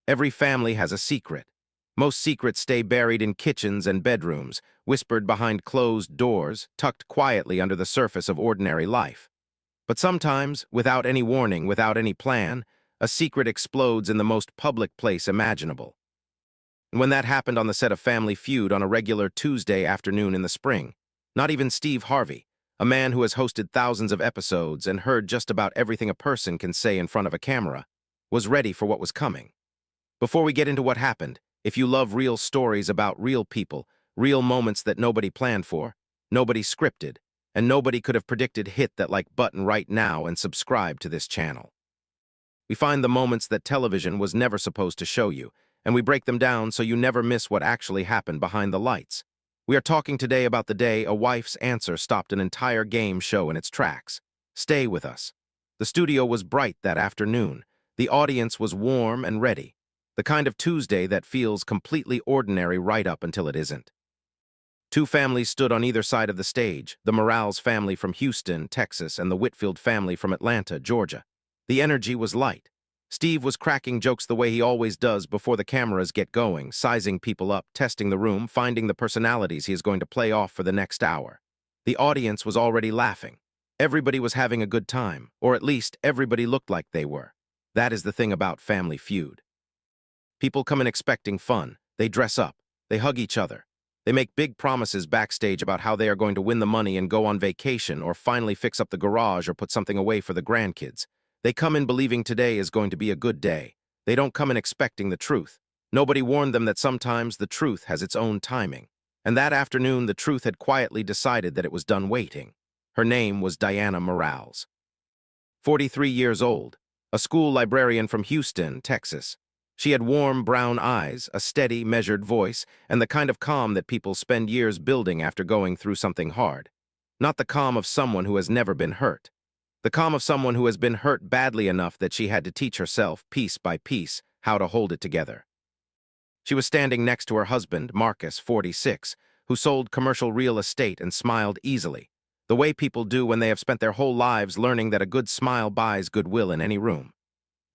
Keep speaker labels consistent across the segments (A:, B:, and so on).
A: Every family has a secret. Most secrets stay buried in kitchens and bedrooms, whispered behind closed doors, tucked quietly under the surface of ordinary life. But sometimes, without any warning, without any plan, a secret explodes in the most public place imaginable. And when that happened on the set of Family Feud on a regular Tuesday afternoon in the spring, not even Steve Harvey, a man who has hosted thousands of episodes and heard just about everything a person can say in front of a camera, was ready for what was coming. Before we get into what happened, if you love real stories about real people, real moments that nobody planned for, nobody scripted, and nobody could have predicted, hit that like button right now and subscribe to this channel. We find the moments that television was never supposed to show you, and we break them down so you never miss what actually happened behind the lights. We are talking today about the day a wife's answer stopped an entire game show in its tracks. Stay with us. The studio was bright that afternoon. The audience was warm and ready. The kind of Tuesday that feels completely ordinary right up until it isn't. Two families stood on either side of the stage, the Morales family from Houston, Texas, and the Whitfield family from Atlanta, Georgia. The energy was light. Steve was cracking jokes the way he always does before the cameras get going, sizing people up, testing the room, finding the personalities he is going to play off for the next hour. The audience was already laughing. Everybody was having a good time, or at least everybody looked like they were. That is the thing about Family Feud. People come in expecting fun. They dress up. They hug each other. They make big promises backstage about how they are going to win the money and go on vacation or finally fix up the garage or put something away for the grandkids. They come in believing today is going to be a good day. They don't come in expecting the truth. Nobody warned them that sometimes the truth has its own timing. And that afternoon, the truth had quietly decided that it was done waiting. Her name was Diana Morales. 43 years old, a school librarian from Houston, Texas. She had warm brown eyes, a steady, measured voice, and the kind of calm that people spend years building after going through something hard. Not the calm of someone who has never been hurt. The calm of someone who has been hurt badly enough that she had to teach herself, piece by piece, how to hold it together. She was standing next to her husband, Marcus, 46, who sold commercial real estate and smiled easily, the way people do when they have spent their whole lives learning that a good smile buys goodwill in any room.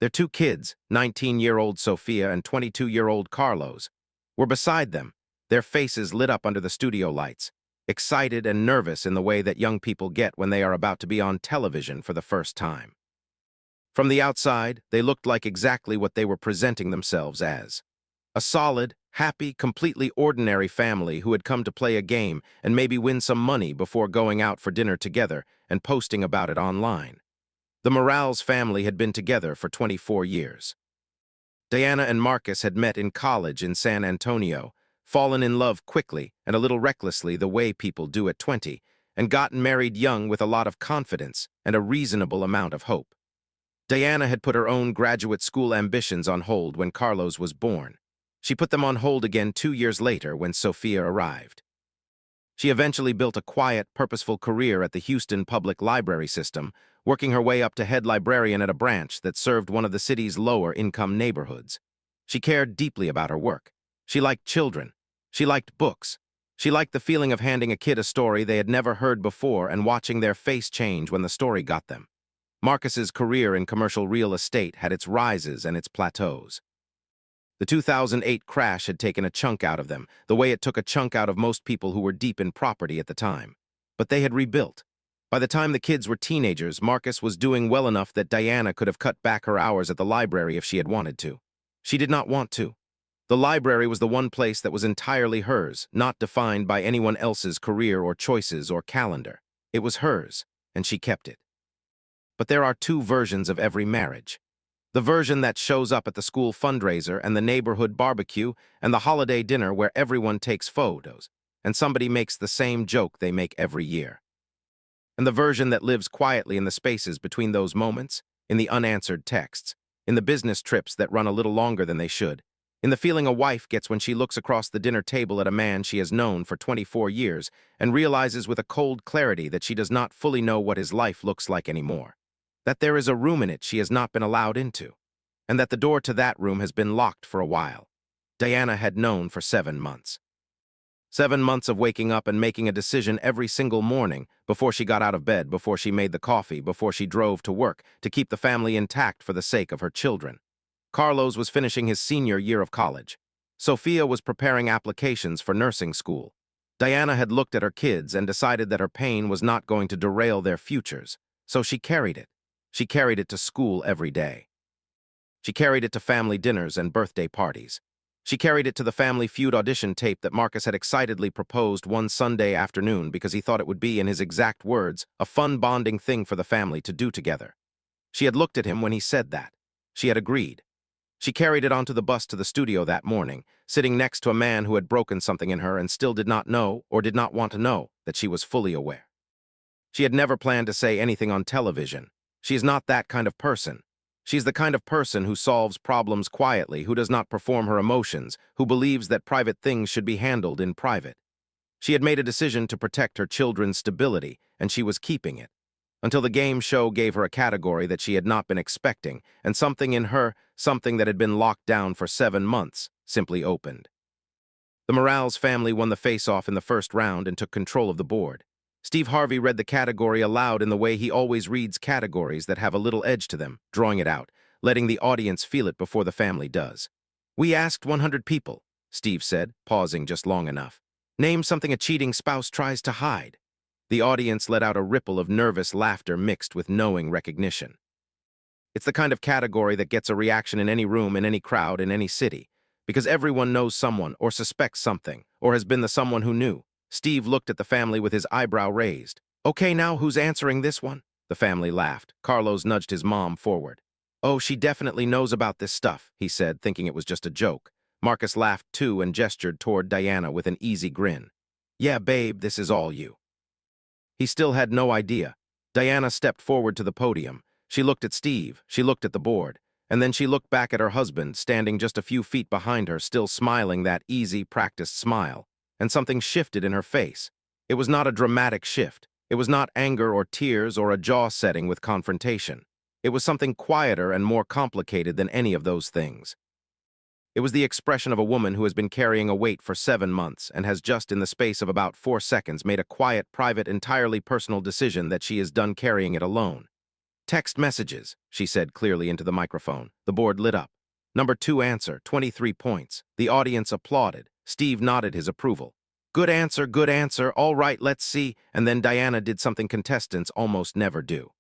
A: Their two kids, 19-year-old Sophia and 22-year-old Carlos, were beside them, their faces lit up under the studio lights, excited and nervous in the way that young people get when they are about to be on television for the first time. From the outside, they looked like exactly what they were presenting themselves as. A solid, happy, completely ordinary family who had come to play a game and maybe win some money before going out for dinner together and posting about it online. The Morales family had been together for 24 years. Diana and Marcus had met in college in San Antonio, fallen in love quickly and a little recklessly the way people do at 20, and gotten married young with a lot of confidence and a reasonable amount of hope. Diana had put her own graduate school ambitions on hold when Carlos was born. She put them on hold again 2 years later when Sophia arrived. She eventually built a quiet, purposeful career at the Houston Public Library System, working her way up to head librarian at a branch that served one of the city's lower-income neighborhoods. She cared deeply about her work. She liked children. She liked books. She liked the feeling of handing a kid a story they had never heard before and watching their face change when the story got them. Marcus's career in commercial real estate had its rises and its plateaus. The 2008 crash had taken a chunk out of them, the way it took a chunk out of most people who were deep in property at the time. But they had rebuilt. By the time the kids were teenagers, Marcus was doing well enough that Diana could have cut back her hours at the library if she had wanted to. She did not want to. The library was the one place that was entirely hers, not defined by anyone else's career or choices or calendar. It was hers, and she kept it. But there are two versions of every marriage. The version that shows up at the school fundraiser and the neighborhood barbecue and the holiday dinner where everyone takes photos, and somebody makes the same joke they make every year. And the version that lives quietly in the spaces between those moments, in the unanswered texts, in the business trips that run a little longer than they should, in the feeling a wife gets when she looks across the dinner table at a man she has known for 24 years and realizes with a cold clarity that she does not fully know what his life looks like anymore, that there is a room in it she has not been allowed into, and that the door to that room has been locked for a while. Diana had known for 7 months. 7 months of waking up and making a decision every single morning, before she got out of bed, before she made the coffee, before she drove to work, to keep the family intact for the sake of her children. Carlos was finishing his senior year of college. Sophia was preparing applications for nursing school. Diana had looked at her kids and decided that her pain was not going to derail their futures, so she carried it. She carried it to school every day. She carried it to family dinners and birthday parties. She carried it to the Family Feud audition tape that Marcus had excitedly proposed one Sunday afternoon because he thought it would be, in his exact words, a fun bonding thing for the family to do together. She had looked at him when he said that. She had agreed. She carried it onto the bus to the studio that morning, sitting next to a man who had broken something in her and still did not know, or did not want to know, that she was fully aware. She had never planned to say anything on television. She is not that kind of person. She's the kind of person who solves problems quietly, who does not perform her emotions, who believes that private things should be handled in private. She had made a decision to protect her children's stability, and she was keeping it. Until the game show gave her a category that she had not been expecting, and something in her, something that had been locked down for 7 months, simply opened. The Morales family won the face-off in the first round and took control of the board. Steve Harvey read the category aloud in the way he always reads categories that have a little edge to them, drawing it out, letting the audience feel it before the family does. "We asked 100 people," Steve said, pausing just long enough. "Name something a cheating spouse tries to hide." The audience let out a ripple of nervous laughter mixed with knowing recognition. It's the kind of category that gets a reaction in any room, in any crowd, in any city, because everyone knows someone or suspects something, or has been the someone who knew. Steve looked at the family with his eyebrow raised. "Okay, now who's answering this one?" The family laughed. Carlos nudged his mom forward. "Oh, she definitely knows about this stuff," he said, thinking it was just a joke. Marcus laughed too and gestured toward Diana with an easy grin. "Yeah, babe, this is all you." He still had no idea. Diana stepped forward to the podium. She looked at Steve, she looked at the board, and then she looked back at her husband, standing just a few feet behind her, still smiling that easy, practiced smile. And something shifted in her face. It was not a dramatic shift. It was not anger or tears or a jaw setting with confrontation. It was something quieter and more complicated than any of those things. It was the expression of a woman who has been carrying a weight for 7 months and has just in the space of about 4 seconds made a quiet, private, entirely personal decision that she is done carrying it alone. "Text messages," she said clearly into the microphone. The board lit up. "Number 2 answer, 23 points. The audience applauded. Steve nodded his approval. Good answer, all right, let's see." And then Diana did something contestants almost never do.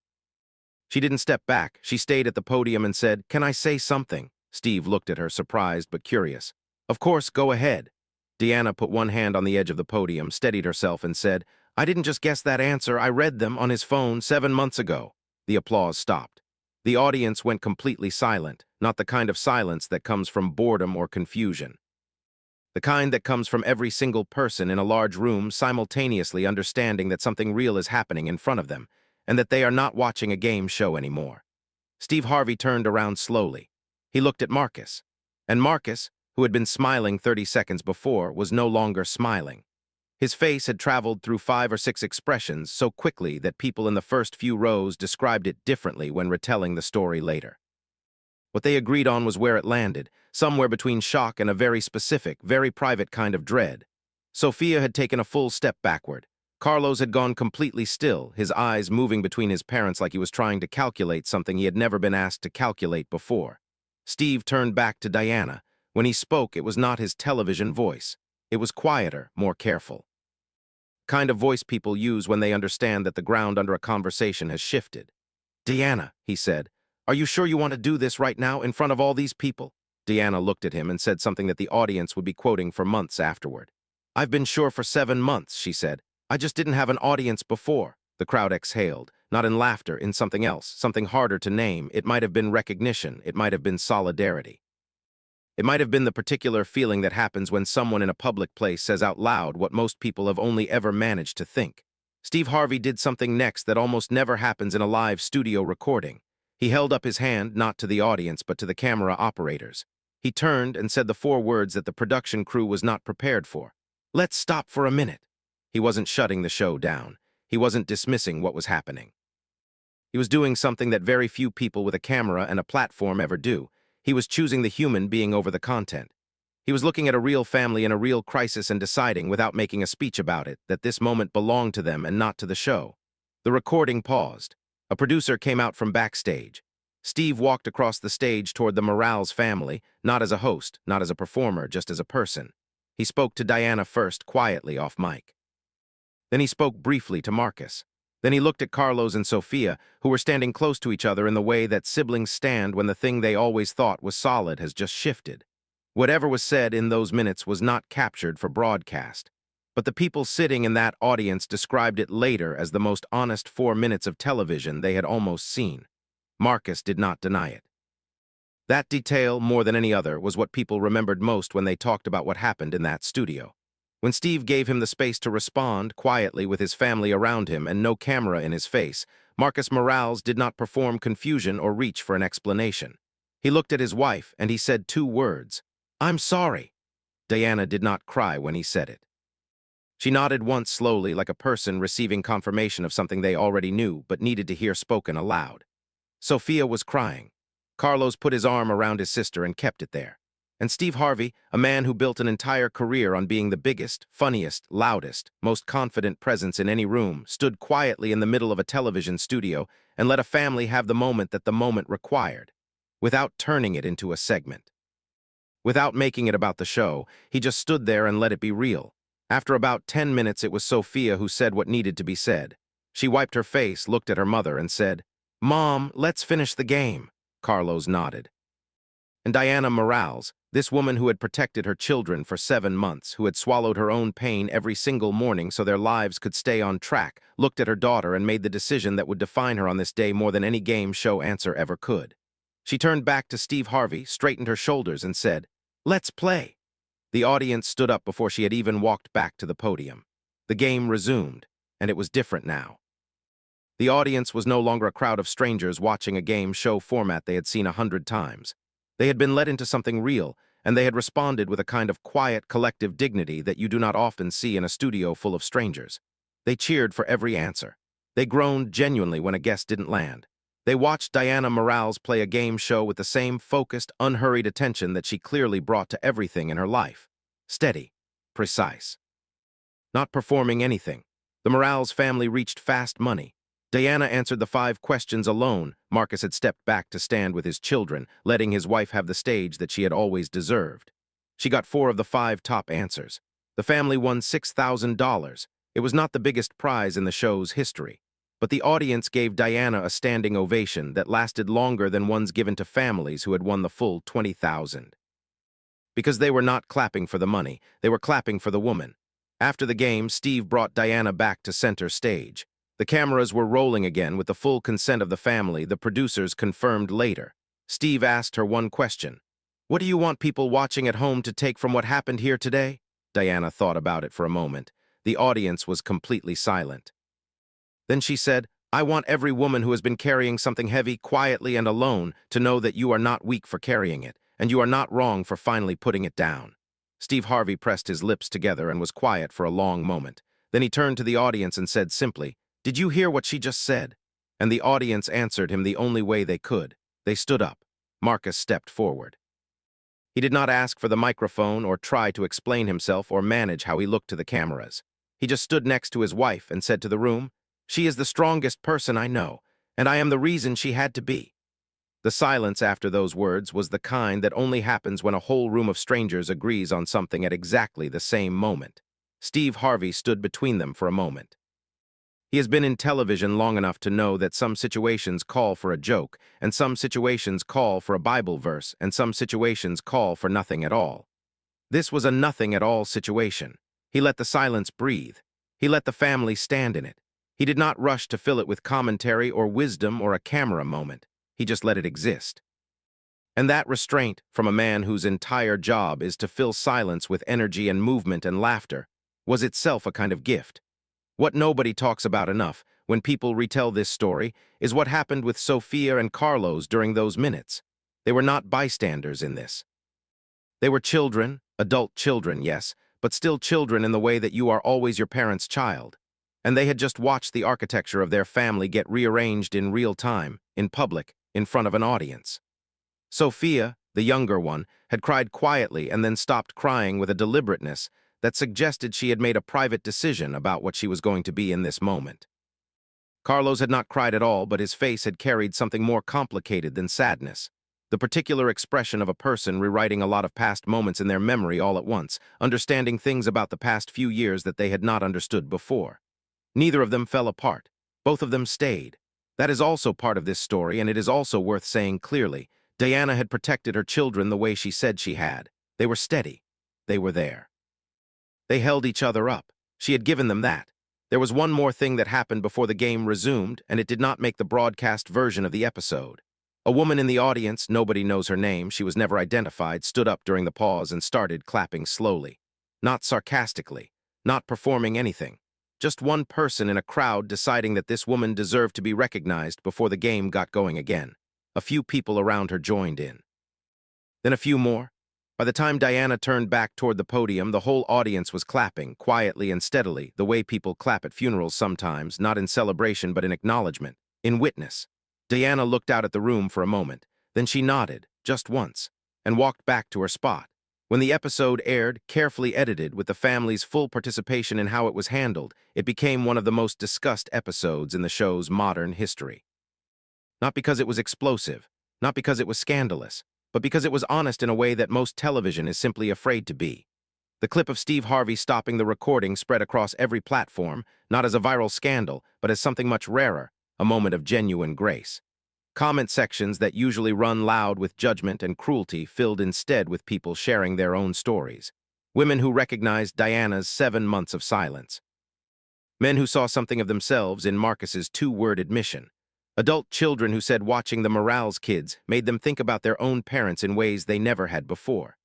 A: She didn't step back. She stayed at the podium and said, "Can I say something?" Steve looked at her, surprised but curious. "Of course, go ahead." Diana put one hand on the edge of the podium, steadied herself, and said, "I didn't just guess that answer, I read them on his phone 7 months ago." The applause stopped. The audience went completely silent, not the kind of silence that comes from boredom or confusion. The kind that comes from every single person in a large room simultaneously understanding that something real is happening in front of them, and that they are not watching a game show anymore. Steve Harvey turned around slowly. He looked at Marcus. And Marcus, who had been smiling 30 seconds before, was no longer smiling. His face had traveled through 5 or 6 expressions so quickly that people in the first few rows described it differently when retelling the story later. What they agreed on was where it landed, somewhere between shock and a very specific, very private kind of dread. Sophia had taken a full step backward. Carlos had gone completely still, his eyes moving between his parents like he was trying to calculate something he had never been asked to calculate before. Steve turned back to Diana. When he spoke, it was not his television voice. It was quieter, more careful. Kind of voice people use when they understand that the ground under a conversation has shifted. "Diana," he said, "are you sure you want to do this right now in front of all these people?" Diana looked at him and said something that the audience would be quoting for months afterward. "I've been sure for 7 months," she said. "I just didn't have an audience before." The crowd exhaled, not in laughter, in something else, something harder to name. It might have been recognition. It might have been solidarity. It might have been the particular feeling that happens when someone in a public place says out loud what most people have only ever managed to think. Steve Harvey did something next that almost never happens in a live studio recording. He held up his hand, not to the audience, but to the camera operators. He turned and said the 4 words that the production crew was not prepared for. "Let's stop for a minute." He wasn't shutting the show down. He wasn't dismissing what was happening. He was doing something that very few people with a camera and a platform ever do. He was choosing the human being over the content. He was looking at a real family in a real crisis and deciding, without making a speech about it, that this moment belonged to them and not to the show. The recording paused. A producer came out from backstage. Steve walked across the stage toward the Morales family, not as a host, not as a performer, just as a person. He spoke to Diana first, quietly, off mic. Then he spoke briefly to Marcus. Then he looked at Carlos and Sophia, who were standing close to each other in the way that siblings stand when the thing they always thought was solid has just shifted. Whatever was said in those minutes was not captured for broadcast. But the people sitting in that audience described it later as the most honest 4 minutes of television they had almost seen. Marcus did not deny it. That detail, more than any other, was what people remembered most when they talked about what happened in that studio. When Steve gave him the space to respond, quietly with his family around him and no camera in his face, Marcus Morales did not perform confusion or reach for an explanation. He looked at his wife and he said 2 words, "I'm sorry." Diana did not cry when he said it. She nodded once slowly, like a person receiving confirmation of something they already knew but needed to hear spoken aloud. Sophia was crying. Carlos put his arm around his sister and kept it there. And Steve Harvey, a man who built an entire career on being the biggest, funniest, loudest, most confident presence in any room, stood quietly in the middle of a television studio and let a family have the moment that the moment required, without turning it into a segment. Without making it about the show, he just stood there and let it be real. After about 10 minutes, it was Sophia who said what needed to be said. She wiped her face, looked at her mother, and said, "Mom, let's finish the game." Carlos nodded. And Diana Morales, this woman who had protected her children for 7 months, who had swallowed her own pain every single morning so their lives could stay on track, looked at her daughter and made the decision that would define her on this day more than any game show answer ever could. She turned back to Steve Harvey, straightened her shoulders, and said, "Let's play." The audience stood up before she had even walked back to the podium. The game resumed, and it was different now. The audience was no longer a crowd of strangers watching a game show format they had seen 100 times. They had been let into something real, and they had responded with a kind of quiet, collective dignity that you do not often see in a studio full of strangers. They cheered for every answer. They groaned genuinely when a guest didn't land. They watched Diana Morales play a game show with the same focused, unhurried attention that she clearly brought to everything in her life. Steady, precise. Not performing anything. The Morales family reached fast money. Diana answered the 5 questions alone. Marcus had stepped back to stand with his children, letting his wife have the stage that she had always deserved. She got 4 of the 5 top answers. The family won $6,000. It was not the biggest prize in the show's history, but the audience gave Diana a standing ovation that lasted longer than ones given to families who had won the full $20,000. Because they were not clapping for the money, they were clapping for the woman. After the game, Steve brought Diana back to center stage. The cameras were rolling again with the full consent of the family, the producers confirmed later. Steve asked her one question. "What do you want people watching at home to take from what happened here today?" Diana thought about it for a moment. The audience was completely silent. Then she said, "I want every woman who has been carrying something heavy quietly and alone to know that you are not weak for carrying it, and you are not wrong for finally putting it down." Steve Harvey pressed his lips together and was quiet for a long moment. Then he turned to the audience and said simply, "Did you hear what she just said?" And the audience answered him the only way they could. They stood up. Marcus stepped forward. He did not ask for the microphone or try to explain himself or manage how he looked to the cameras. He just stood next to his wife and said to the room, "She is the strongest person I know, and I am the reason she had to be." The silence after those words was the kind that only happens when a whole room of strangers agrees on something at exactly the same moment. Steve Harvey stood between them for a moment. He has been in television long enough to know that some situations call for a joke, and some situations call for a Bible verse, and some situations call for nothing at all. This was a nothing-at-all situation. He let the silence breathe. He let the family stand in it. He did not rush to fill it with commentary or wisdom or a camera moment. He just let it exist. And that restraint, from a man whose entire job is to fill silence with energy and movement and laughter, was itself a kind of gift. What nobody talks about enough, when people retell this story, is what happened with Sophia and Carlos during those minutes. They were not bystanders in this. They were children, adult children, yes, but still children in the way that you are always your parents' child. And they had just watched the architecture of their family get rearranged in real time, in public, in front of an audience. Sophia, the younger one, had cried quietly and then stopped crying with a deliberateness that suggested she had made a private decision about what she was going to be in this moment. Carlos had not cried at all, but his face had carried something more complicated than sadness. The particular expression of a person rewriting a lot of past moments in their memory all at once, understanding things about the past few years that they had not understood before. Neither of them fell apart. Both of them stayed. That is also part of this story, and it is also worth saying clearly. Diana had protected her children the way she said she had. They were steady. They were there. They held each other up. She had given them that. There was one more thing that happened before the game resumed, and it did not make the broadcast version of the episode. A woman in the audience, nobody knows her name, she was never identified, stood up during the pause and started clapping slowly. Not sarcastically, not performing anything. Just one person in a crowd deciding that this woman deserved to be recognized before the game got going again. A few people around her joined in. Then a few more. By the time Diana turned back toward the podium, the whole audience was clapping, quietly and steadily, the way people clap at funerals sometimes, not in celebration but in acknowledgement, in witness. Diana looked out at the room for a moment, then she nodded, just once, and walked back to her spot. When the episode aired, carefully edited, with the family's full participation in how it was handled, it became one of the most discussed episodes in the show's modern history. Not because it was explosive, not because it was scandalous, but because it was honest in a way that most television is simply afraid to be. The clip of Steve Harvey stopping the recording spread across every platform, not as a viral scandal, but as something much rarer, a moment of genuine grace. Comment sections that usually run loud with judgment and cruelty filled instead with people sharing their own stories. Women who recognized Diana's 7 months of silence. Men who saw something of themselves in Marcus's 2-word admission. Adult children who said watching the Morales kids made them think about their own parents in ways they never had before.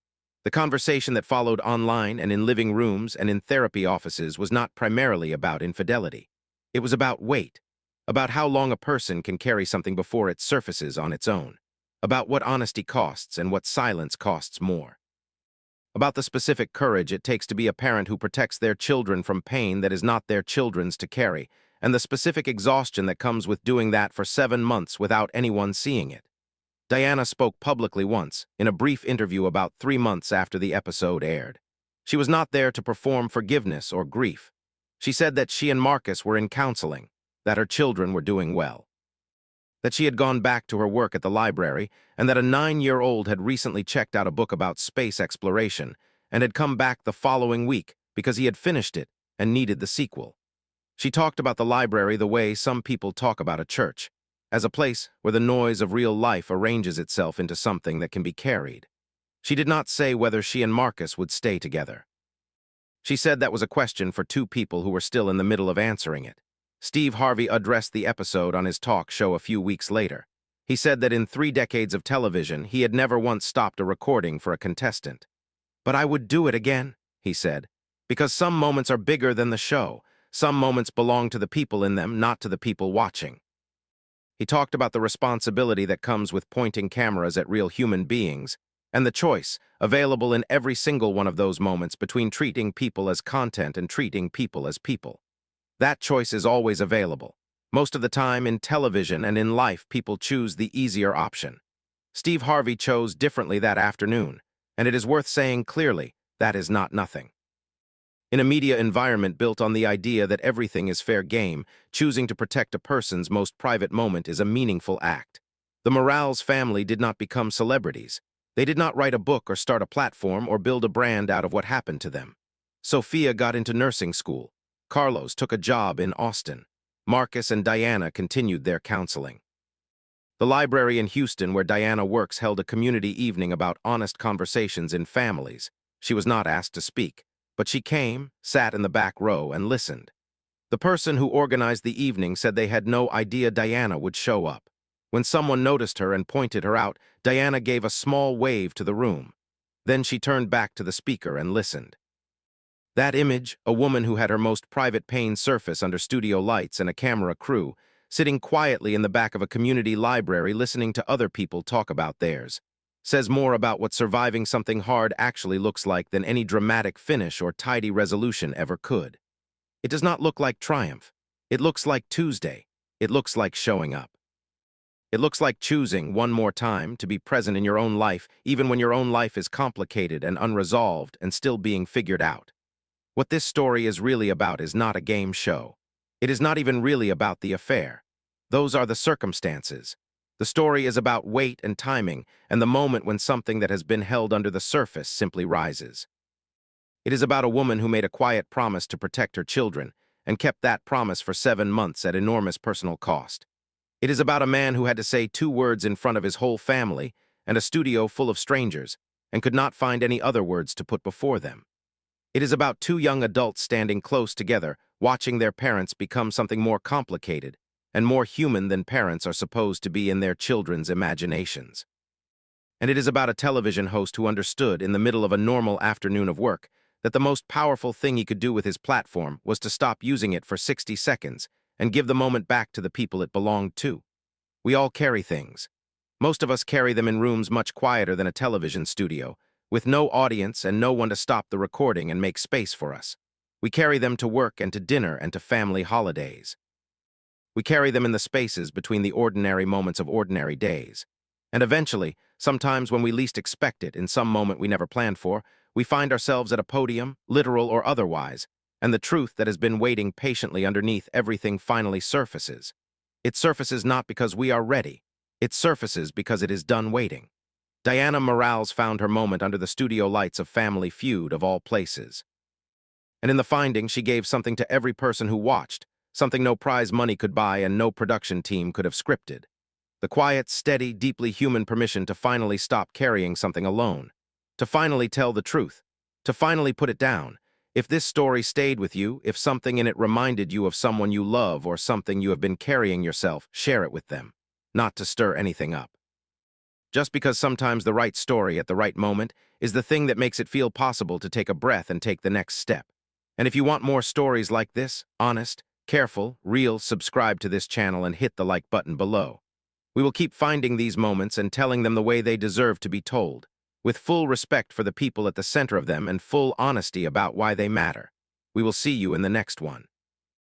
A: The conversation that followed online and in living rooms and in therapy offices was not primarily about infidelity. It was about weight, about how long a person can carry something before it surfaces on its own, about what honesty costs and what silence costs more, about the specific courage it takes to be a parent who protects their children from pain that is not their children's to carry, and the specific exhaustion that comes with doing that for 7 months without anyone seeing it. Diana spoke publicly once, in a brief interview about 3 months after the episode aired. She was not there to perform forgiveness or grief. She said that she and Marcus were in counseling, that her children were doing well, that she had gone back to her work at the library, and that a 9-year-old had recently checked out a book about space exploration and had come back the following week because he had finished it and needed the sequel. She talked about the library the way some people talk about a church, as a place where the noise of real life arranges itself into something that can be carried. She did not say whether she and Marcus would stay together. She said that was a question for 2 people who were still in the middle of answering it. Steve Harvey addressed the episode on his talk show a few weeks later. He said that in 3 decades of television, he had never once stopped a recording for a contestant. "But I would do it again," he said, "because some moments are bigger than the show. Some moments belong to the people in them, not to the people watching." He talked about the responsibility that comes with pointing cameras at real human beings, and the choice, available in every single one of those moments, between treating people as content and treating people as people. That choice is always available. Most of the time, in television and in life, people choose the easier option. Steve Harvey chose differently that afternoon, and it is worth saying clearly, that is not nothing. In a media environment built on the idea that everything is fair game, choosing to protect a person's most private moment is a meaningful act. The Morales family did not become celebrities. They did not write a book or start a platform or build a brand out of what happened to them. Sophia got into nursing school. Carlos took a job in Austin. Marcus and Diana continued their counseling. The library in Houston where Diana works held a community evening about honest conversations in families. She was not asked to speak, but she came, sat in the back row, and listened. The person who organized the evening said they had no idea Diana would show up. When someone noticed her and pointed her out, Diana gave a small wave to the room. Then she turned back to the speaker and listened. That image, a woman who had her most private pain surface under studio lights and a camera crew, sitting quietly in the back of a community library listening to other people talk about theirs, says more about what surviving something hard actually looks like than any dramatic finish or tidy resolution ever could. It does not look like triumph. It looks like Tuesday. It looks like showing up. It looks like choosing, one more time, to be present in your own life, even when your own life is complicated and unresolved and still being figured out. What this story is really about is not a game show. It is not even really about the affair. Those are the circumstances. The story is about weight and timing, and the moment when something that has been held under the surface simply rises. It is about a woman who made a quiet promise to protect her children, and kept that promise for 7 months at enormous personal cost. It is about a man who had to say 2 words in front of his whole family and a studio full of strangers, and could not find any other words to put before them. It is about 2 young adults standing close together, watching their parents become something more complicated and more human than parents are supposed to be in their children's imaginations. And it is about a television host who understood, in the middle of a normal afternoon of work, that the most powerful thing he could do with his platform was to stop using it for 60 seconds and give the moment back to the people it belonged to. We all carry things. Most of us carry them in rooms much quieter than a television studio, with no audience and no one to stop the recording and make space for us. We carry them to work and to dinner and to family holidays. We carry them in the spaces between the ordinary moments of ordinary days. And eventually, sometimes when we least expect it, in some moment we never planned for, we find ourselves at a podium, literal or otherwise, and the truth that has been waiting patiently underneath everything finally surfaces. It surfaces not because we are ready. It surfaces because it is done waiting. Diana Morales found her moment under the studio lights of Family Feud, of all places. And in the finding, she gave something to every person who watched, something no prize money could buy and no production team could have scripted. The quiet, steady, deeply human permission to finally stop carrying something alone, to finally tell the truth, to finally put it down. If this story stayed with you, if something in it reminded you of someone you love or something you have been carrying yourself, share it with them, not to stir anything up. Just because sometimes the right story at the right moment is the thing that makes it feel possible to take a breath and take the next step. And if you want more stories like this, honest, careful, real, subscribe to this channel and hit the like button below. We will keep finding these moments and telling them the way they deserve to be told, with full respect for the people at the center of them and full honesty about why they matter. We will see you in the next one.